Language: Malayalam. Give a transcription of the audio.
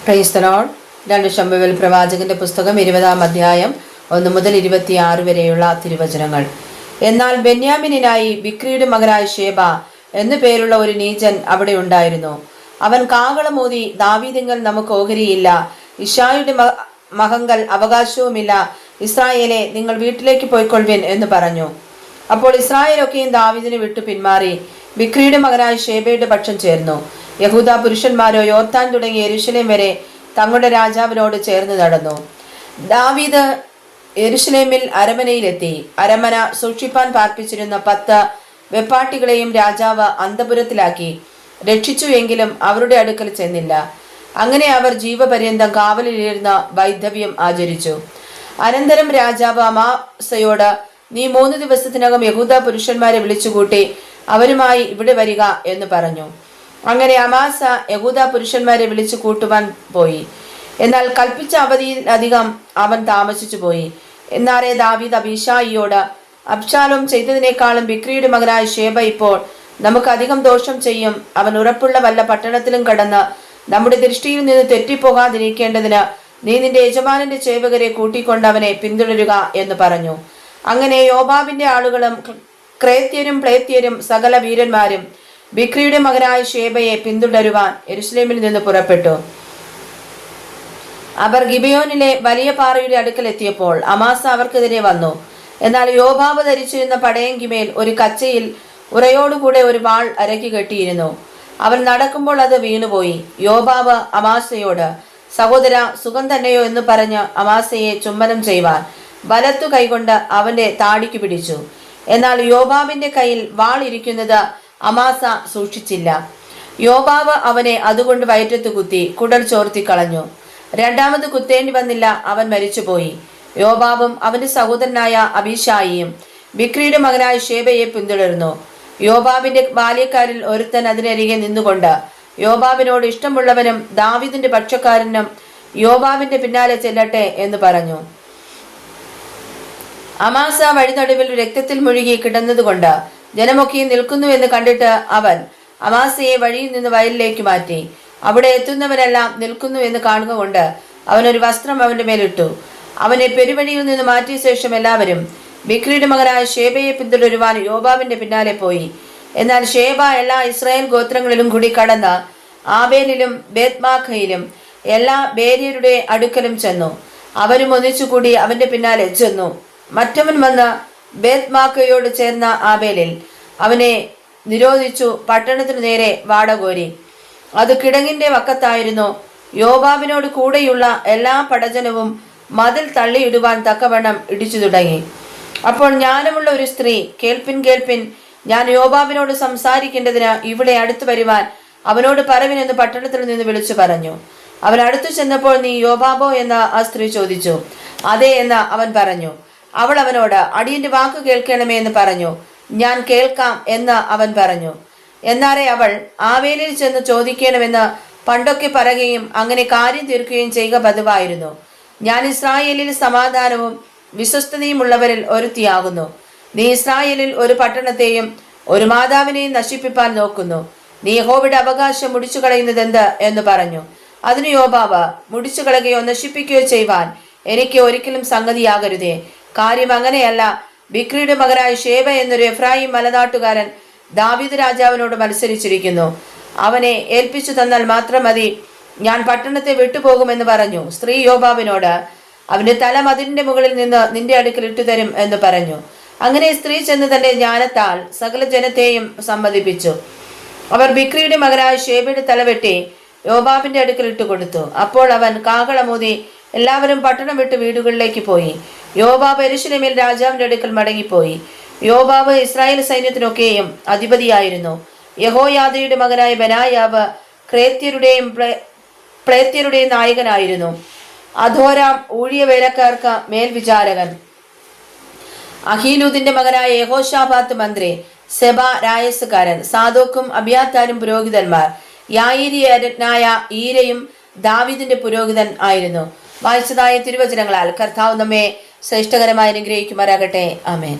Praise the Lord. 2 ശമൂവേൽ പ്രവാചകന്റെ പുസ്തകം 20-ാം അധ്യായം 1 മുതൽ 26 വരെയുള്ള തിരുവചനങ്ങൾ. എന്നാൽ ബെന്യാമിനായി ബിക്രിയുടെ മകനായ ശേബ എന്നു പേരുള്ള ഒരു നീചൻ അവിടെ ഉണ്ടായിരുന്നു. അവൻ കാഹളമൂതി, ദാവീദിങ്കൽ നമുക്ക് ഓഹരിയില്ല, ഇശായിയുടെ മഹങ്കൽ അവകാശവുമില്ല, ഇസ്രായേലെ നിങ്ങൾ വീട്ടിലേക്ക് പോയിക്കൊള്ളുവിൻ എന്ന് പറഞ്ഞു. അപ്പോൾ ഇസ്രായേലൊക്കെയും ദാവീദിനെ വിട്ടു പിന്മാറി ബിക്രിയുടെ മകനായ ശേബയുടെ പക്ഷം ചേർന്നു. യഹൂദ പുരുഷന്മാരോ യോർദാൻ തുടങ്ങി യെരൂശലേം വരെ തങ്ങളുടെ രാജാവിനോട് ചേർന്ന് നടന്നു. ദാവീദ് യെരൂശലേമിൽ അരമനയിലെത്തി. അരമന സൂക്ഷിപ്പാൻ പാർപ്പിച്ചിരുന്ന 10 വെപ്പാട്ടികളെയും രാജാവ് അന്തപുരത്തിലാക്കി രക്ഷിച്ചു. എങ്കിലും അവരുടെ അടുക്കൽ ചെന്നില്ല. അങ്ങനെ അവർ ജീവപര്യന്തം കാവലിലിരുന്ന വൈധവ്യം ആചരിച്ചു. അനന്തരം രാജാവ് അമാസയോട്, നീ 3 ദിവസത്തിനകം യഹൂദ പുരുഷന്മാരെ വിളിച്ചുകൂട്ടി അവരുമായി ഇവിടെ വരിക എന്ന് പറഞ്ഞു. അങ്ങനെ അമാസ യഹൂദ പുരുഷന്മാരെ വിളിച്ചു കൂട്ടുവാൻ പോയി. എന്നാൽ കൽപ്പിച്ച അവധിയിലധികം അവൻ താമസിച്ചു പോയി. എന്നാറേ ദാവീദ് അബീശായിയോട്, അബ്ശാലോം ചെയ്തതിനേക്കാളും ബിക്രിയുടെ മകനായ ശേബ ഇപ്പോൾ നമുക്ക് അധികം ദോഷം ചെയ്യും. അവൻ ഉറപ്പുള്ള വല്ല പട്ടണത്തിലും കടന്ന് നമ്മുടെ ദൃഷ്ടിയിൽ നിന്ന് തെറ്റിപ്പോകാതിരിക്കേണ്ടതിന് നീ നിന്റെ യജമാനന്റെ സേവകരെ കൂട്ടിക്കൊണ്ട് അവനെ പിന്തുടരുക എന്ന് പറഞ്ഞു. അങ്ങനെ യോബാബിന്റെ ആളുകളും ക്രേത്യരും പ്ലേത്യരും സകല വീരന്മാരും ബിക്രിയുടെ മകനായ ശേബയെ പിന്തുടരുവാൻ യെരൂശലേമിൽ നിന്ന് പുറപ്പെട്ടു. അവർ ഗിബെയോനിലെ വലിയ പാറയുടെ അടുക്കൽ എത്തിയപ്പോൾ അമാസ അവർക്കെതിരെ വന്നു. എന്നാൽ യോബാബ് ധരിച്ചിരുന്ന പടയങ്കിമേൽ ഒരു കച്ചയിൽ ഉറയോടുകൂടെ ഒരു വാൾ അരക്കി കെട്ടിയിരുന്നു. അവൻ നടക്കുമ്പോൾ അത് വീണുപോയി. യോബാബ് അമാസയോട്, സഹോദര, സുഖം തന്നെയോ എന്ന് പറഞ്ഞ് അമാസയെ ചുംബനം ചെയ്യുവാൻ വലത്തു കൈകൊണ്ട് അവന്റെ താടിക്ക് പിടിച്ചു. എന്നാൽ യോബാബിന്റെ കയ്യിൽ വാൾ ഇരിക്കുന്നത് അമാസ സൂക്ഷിച്ചില്ല. യോബാബ് അവനെ അതുകൊണ്ട് വയറ്റത്ത് കുത്തി കുടൽ ചോർത്തി കളഞ്ഞു. 2ാമത് കുത്തേണ്ടി വന്നില്ല, അവൻ മരിച്ചുപോയി. യോബാബും അവന്റെ സഹോദരനായ അബീശായിയും ബിക്രിയുടെ മകനായ ശേബയെ പിന്തുടർന്നു. യോബാബിന്റെ ബാല്യക്കാരിൽ ഒരുത്തൻ അതിനരികെ നിന്നുകൊണ്ട് യോബാബിനോട്, ഇഷ്ടമുള്ളവനും ദാവീദിന്റെ പക്ഷക്കാരനും യോബാബിന്റെ പിന്നാലെ ചെല്ലട്ടെ എന്ന് പറഞ്ഞു. അമാസ വഴിനടുവിൽ രക്തത്തിൽ മുഴുകി കിടന്നതുകൊണ്ട് ജനമൊക്കെയും നിൽക്കുന്നുവെന്ന് കണ്ടിട്ട് അവൻ അമാസയെ വഴിയിൽ നിന്ന് വയലിലേക്ക് മാറ്റി. അവിടെ എത്തുന്നവരെല്ലാം നിൽക്കുന്നു എന്ന് കാണുക കൊണ്ട് അവനൊരു വസ്ത്രം അവന്റെ മേലിട്ടു. അവനെ പെരുവഴിയിൽ നിന്ന് മാറ്റിയ ശേഷം എല്ലാവരും ബിക്രിയുടെ മകനായ ശേബയെ പിന്തുടരുവാൻ യോബാബിന്റെ പിന്നാലെ പോയി. എന്നാൽ ശേബ എല്ലാ ഇസ്രായേൽ ഗോത്രങ്ങളിലും കൂടി കടന്ന് ആബേലിലും ബേത്മാഖയിലും എല്ലാ ബേര്യരുടെ അടുക്കലും ചെന്നു. അവരും ഒന്നിച്ചുകൂടി അവന്റെ പിന്നാലെ ചെന്നു. മറ്റവൻ വന്ന് ബേത്മാഖയോട് ചേർന്ന ആബേലിൽ അവനെ നിരോധിച്ചു പട്ടണത്തിനു നേരെ വാടകോരി. അത് കിടങ്ങിന്റെ വക്കത്തായിരുന്നു. യോബാബിനോട് കൂടെയുള്ള എല്ലാ പടജനവും മതിൽ തള്ളിയിടുവാൻ തക്കവണ്ണം ഇടിച്ചു തുടങ്ങി. അപ്പോൾ ജ്ഞാനമുള്ള ഒരു സ്ത്രീ, കേൾപ്പിൻ കേൾപ്പിൻ, ഞാൻ യോബാബിനോട് സംസാരിക്കേണ്ടതിന് ഇവിടെ അടുത്തു വരുവാൻ അവനോട് പറവിനെന്ന് പട്ടണത്തിൽ നിന്ന് വിളിച്ചു പറഞ്ഞു. അവൻ അടുത്തു ചെന്നപ്പോൾ, നീ യോബാബോ എന്ന് ആ സ്ത്രീ ചോദിച്ചു. അതെ എന്ന് അവൻ പറഞ്ഞു. അവൾ അവനോട്, അടിയന്റെ വാക്ക് കേൾക്കണമേ എന്ന് പറഞ്ഞു. ഞാൻ കേൾക്കാം എന്ന് അവൻ പറഞ്ഞു. എന്നാറേ അവൾ, ആവേലിൽ ചെന്ന് ചോദിക്കണമെന്ന് പണ്ടൊക്കെ പറയുകയും അങ്ങനെ കാര്യം തീർക്കുകയും ചെയ്യുക പതിവായിരുന്നു. ഞാൻ ഇസ്രായേലിൽ സമാധാനവും വിശ്വസ്തതയും ഉള്ളവരിൽ ഒരുത്തിയാകുന്നു. നീ ഇസ്രായേലിൽ ഒരു പട്ടണത്തെയും ഒരു മാതാവിനെയും നശിപ്പിപ്പാൻ നോക്കുന്നു. നീ യഹോവയുടെ അവകാശം മുടിച്ചു കളയുന്നത് എന്ത് എന്ന് പറഞ്ഞു. അതിന് യോബാബ്, മുടിച്ചു കളയുകയോ നശിപ്പിക്കുകയോ ചെയ്യുവാൻ എനിക്ക് ഒരിക്കലും സംഗതിയാകരുതേ. കാര്യം അങ്ങനെയല്ല. ബിക്രിയുടെ മകനായ ശേബ എന്നൊരു എഫ്രായിം മലനാട്ടുകാരൻ ദാവീദ് രാജാവിനോട് മത്സരിച്ചിരിക്കുന്നു. അവനെ ഏൽപ്പിച്ചു തന്നാൽ മാത്രം മതി, ഞാൻ പട്ടണത്തെ വിട്ടുപോകുമെന്ന് പറഞ്ഞു. സ്ത്രീ യോബാബിനോട്, അവന്റെ തല മതിലിന്റെ മുകളിൽ നിന്ന് നിന്റെ അടുക്കൽ ഇട്ടുതരും എന്ന് പറഞ്ഞു. അങ്ങനെ സ്ത്രീ ചെന്ന് തന്റെ ജ്ഞാനത്താൽ സകല ജനത്തെയും സമ്മതിപ്പിച്ചു. അവർ ബിക്രിയുടെ മകനായ ശേബയുടെ തലവെട്ടി യോബാബിന്റെ അടുക്കൽ ഇട്ടുകൊടുത്തു. അപ്പോൾ അവൻ കാഹളമൂതി എല്ലാവരും പട്ടണം വിട്ട് വീടുകളിലേക്ക് പോയി. യോബാബ് യെരൂശലേമിൽ രാജാവിന്റെ അടുക്കൽ മടങ്ങിപ്പോയി. യോബാബ് ഇസ്രായേൽ സൈന്യത്തിനൊക്കെയും അധിപതിയായിരുന്നു. യഹോയാദയുടെ മകനായ ബെനായാവ് ക്രേത്യരുടെയും പ്ലേത്യരുടെയും നായകനായിരുന്നു. അധോരാം ഊഴിയ വേലക്കാർക്ക് മേൽവിചാരകൻ. അഹീലൂദിന്റെ മകനായ യഹോശാബാത്ത് മന്ത്രി. സെബ രായസുകാരൻ. സാദോക്കും അബിയാത്താരും പുരോഹിതന്മാർ. യായീര്യനായ ഈരയും ദാവീദിന്റെ പുരോഹിതൻ ആയിരുന്നു. വായിച്ചതായ തിരുവചനങ്ങളാൽ കർത്താവ് നമ്മെ ശ്രേഷ്ഠകരമായി അനുഗ്രഹിക്കുമാറാകട്ടെ. ആമേൻ.